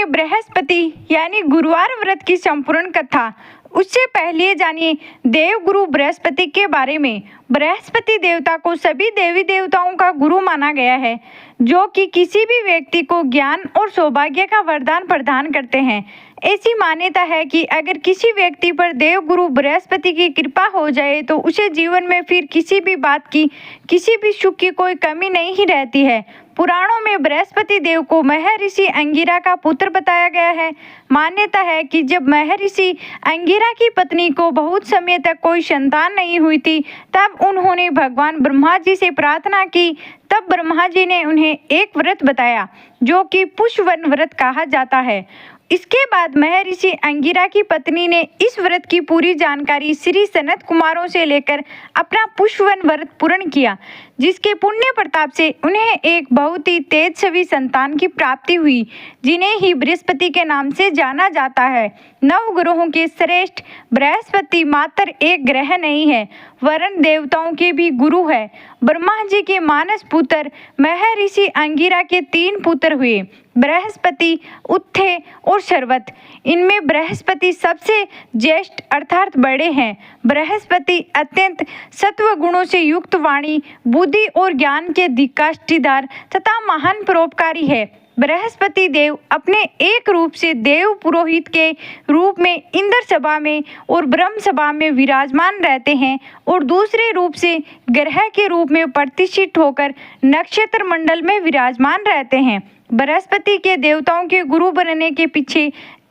बृहस्पति यानी गुरुवार व्रत की संपूर्ण कथा। उससे पहले जानिए देवगुरु बृहस्पति के बारे में। बृहस्पति देवता को सभी देवी देवताओं का गुरु माना गया है, जो कि किसी भी व्यक्ति को ज्ञान और सौभाग्य का वरदान प्रदान करते हैं। ऐसी मान्यता है कि अगर किसी व्यक्ति पर देवगुरु बृहस्पति की कृपा हो जाए तो उसे जीवन में फिर किसी भी बात की, किसी भी सुख की कोई कमी नहीं रहती है। पुराणों में बृहस्पति देव को महर्षि अंगिरा का पुत्र बताया गया है। मान्यता है कि जब महर्षि अंगिरा की पत्नी को बहुत समय तक कोई संतान नहीं हुई थी, तब उन्होंने भगवान ब्रह्मा जी से प्रार्थना की। तब ब्रह्मा जी ने उन्हें एक व्रत बताया, जो कि पुष्पवन व्रत कहा जाता है। इसके बाद महर्षि अंगिरा की पत्नी ने इस व्रत की पूरी जानकारी श्री सनत कुमारों से लेकर अपना पुष्पवन व्रत पूर्ण किया, जिसके पुण्य प्रताप से उन्हें एक बहुत ही तेजस्वी संतान की प्राप्ति हुई, जिन्हें ही बृहस्पति के नाम से जाना जाता है। नव ग्रहों के श्रेष्ठ बृहस्पति मात्र एक ग्रह नहीं है, वरन देवताओं के भी गुरु है। ब्रह्मा जी के मानस पुत्र महर्षि अंगिरा के 3 पुत्र हुए, बृहस्पति, उत्थे और शर्वत। इनमें बृहस्पति सबसे ज्येष्ठ अर्थात बड़े हैं। बृहस्पति अत्यंत सत्व गुणों से युक्त वाणी, बुद्धि और ज्ञान के दिक्काष्ठीदार तथा महान परोपकारी है। बृहस्पति देव अपने एक रूप से देव पुरोहित के रूप में इंद्र सभा में और ब्रह्म सभा में विराजमान रहते हैं, और दूसरे रूप से ग्रह के रूप में प्रतिष्ठित होकर नक्षत्र मंडल में विराजमान रहते हैं। बृहस्पति के देवताओं के गुरु बनने के पीछे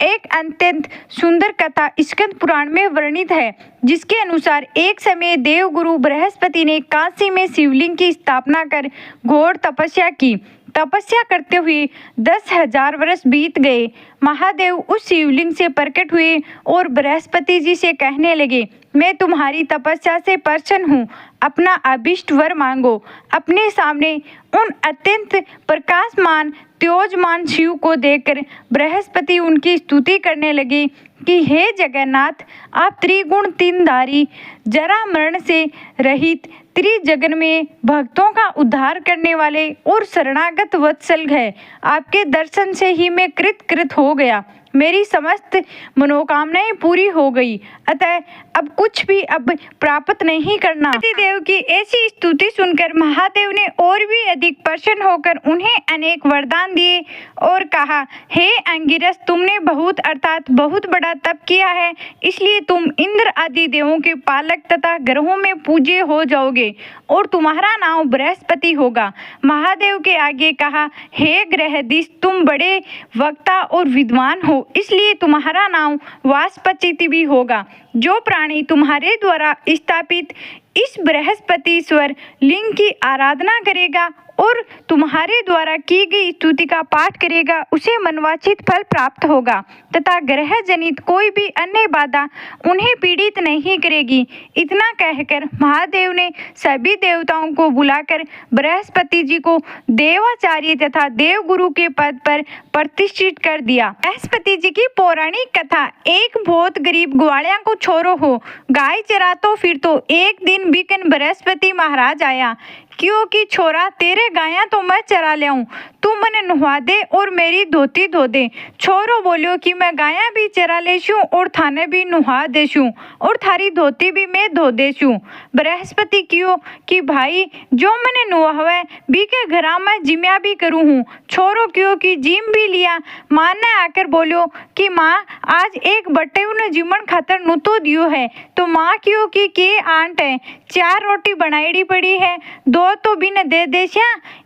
एक अत्यंत सुंदर कथा स्कंद पुराण में वर्णित है, जिसके अनुसार एक समय देवगुरु बृहस्पति ने काशी में शिवलिंग की स्थापना कर घोर तपस्या की। तपस्या करते हुए 10,000 वर्ष बीत गए। महादेव उस शिवलिंग से प्रकट हुए और बृहस्पति जी से कहने लगे, मैं तुम्हारी तपस्या से प्रसन्न हूँ, अपना अभिष्ट वर मांगो। अपने सामने उन अत्यंत प्रकाशमान तेजोमान शिव को देखकर बृहस्पति उनकी स्तुति करने लगे कि हे जगन्नाथ, आप त्रिगुण तीनधारी, जरा मरण से रहित, त्रिजगन में भक्तों का उद्धार करने वाले और शरणागत वत्सल है। आपके दर्शन से ही मैं कृत हो गया, मेरी समस्त मनोकामनाएं पूरी हो गई, अतः अब कुछ भी अब प्राप्त नहीं करना। देव की ऐसी स्तुति सुनकर महादेव ने और भी अधिक प्रसन्न होकर उन्हें अनेक वरदान दिए और कहा, हे अंगिरस, तुमने बहुत अर्थात बहुत बड़ा तप किया है, इसलिए तुम इंद्र आदि देवों के पालक तथा ग्रहों में पूज्य हो जाओगे और तुम्हारा नाम बृहस्पति होगा। महादेव के आगे कहा, हे ग्रहधीश, तुम बड़े वक्ता और विद्वान हो, इसलिए तुम्हारा नाम वासपचिति भी होगा। जो प्राणी तुम्हारे द्वारा स्थापित इस बृहस्पतिश्वर लिंग की आराधना करेगा और तुम्हारे द्वारा की गई स्तुति का पाठ करेगा, उसे मनवांछित फल प्राप्त होगा तथा ग्रह जनित कोई भी अन्य बाधा उन्हें पीड़ित नहीं करेगी। इतना कहकर महादेव ने सभी देवताओं को बुलाकर बृहस्पति जी को देवाचार्य तथा देवगुरु के पद पर प्रतिष्ठित कर दिया। बृहस्पति जी की पौराणिक कथा। एक बहुत गरीब ग्वालिया को छोरो हो, गाय चरातो फिरतो एक दिन बीकन बृहस्पति महाराज आया, क्योंकि छोरा तेरे गाया तो मैं चरा ले आऊं, तू मने नुहा दे और मेरी धोती धो दे। छोरो बोलियो कि मैं गाया भी चरा लेशूं और थाने भी नुहा देशूं और थारी धोती भी मैं धो देशूं। बृहस्पति क्यों कि भाई जो मने नुहावे बी के घरा में जिम्या भी करूँ हूँ। छोरो क्यों कि जिम भी लिया। माँ ने आकर बोलियो कि माँ आज एक बट्टे ने जिमन खातर नु तो दियो है, तो माँ क्यों कि के आंट है, 4 रोटी बनाईडी पड़ी है, 2 तो बिन दे देश्या,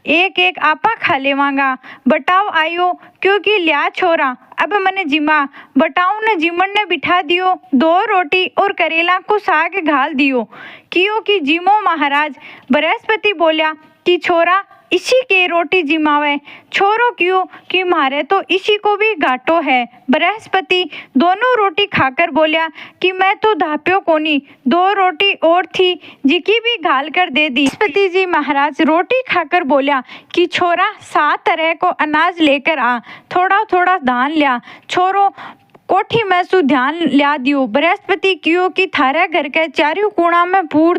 एक एक आपा खा लेवांगा। बटाव आयो क्योंकि लिया छोरा, अब मने जिमा। बटाऊ ने जिमन ने बिठा दियो, 2 रोटी और करेला को साग घाल दियो, क्योंकि जिमो महाराज। बृहस्पति बोलिया कि छोरा इसी के रोटी जिमावे। छोरो क्यों कि मारे तो इसी को भी घाटो है। बृहस्पति दोनों रोटी खाकर बोलिया कि मैं तो धाप्यो कोनी, 2 रोटी और थी जिकी भी घाल कर दे दी। बृहस्पति जी महाराज रोटी खाकर बोलिया कि छोरा 7 तरह को अनाज लेकर आ, थोड़ा थोड़ा धान लिया। छोरो कोठी में सु ध्यान लिया दियो। बृहस्पति क्यों कि थारा घर के चारों कोणा में पूर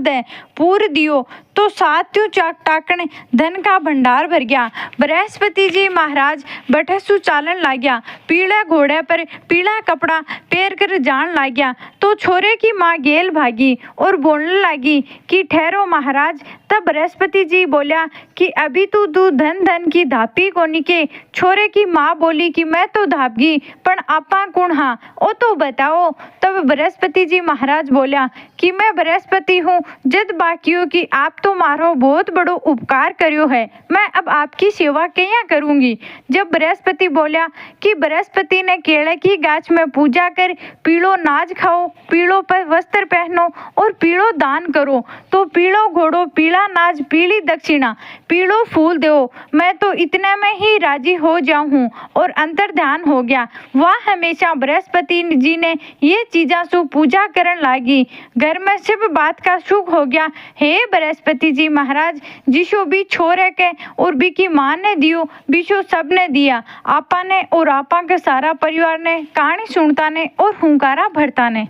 दियो, तो सात्यों टाकण धन का भंडार भर गया। बृहस्पति जी महाराज बठसु चालन लाग्या, पीला घोड़े पर पीला कपड़ा पैर कर जान लाग्या। तो छोरे की माँ गेल भागी और बोलने लगी कि ठहरो महाराज। तब बृहस्पति जी बोलिया कि अभी तू धन धन की धापी कोनी के। छोरे की माँ बोली कि मैं तो धापगी पण आपा कौन हाँ ओ तो बताओ। तब बृहस्पति जी महाराज बोलिया कि मैं बृहस्पति हूँ जद बाकियो कि आप तो मारो बहुत बड़ो उपकार करियो है, मैं अब आपकी सेवा क्या करूंगी। जब बृहस्पति बोलिया कि बृहस्पति ने केले की गाछ में पूजा कर पीलो नाज खाओ, पीलो पर वस्त्र पहनो और पीलो दान करो, तो पीलो घोड़ो पीला नाज पीली दक्षिणा पीलो फूल दो, मैं तो इतने में ही राजी हो जाऊं और अंतर ध्यान हो गया। वह हमेशा बृहस्पति जी ने ये चीजा सु पूजा करन लागी। घर में सब बात का सुख हो गया। हे बृहस्पति जी महाराज, जिसो भी छोरे के और भी की माँ ने दियो बिशो सब ने दिया। आपा ने और आपा के सारा परिवार ने कहानी सुनता ने और हुंकारा भरता ने।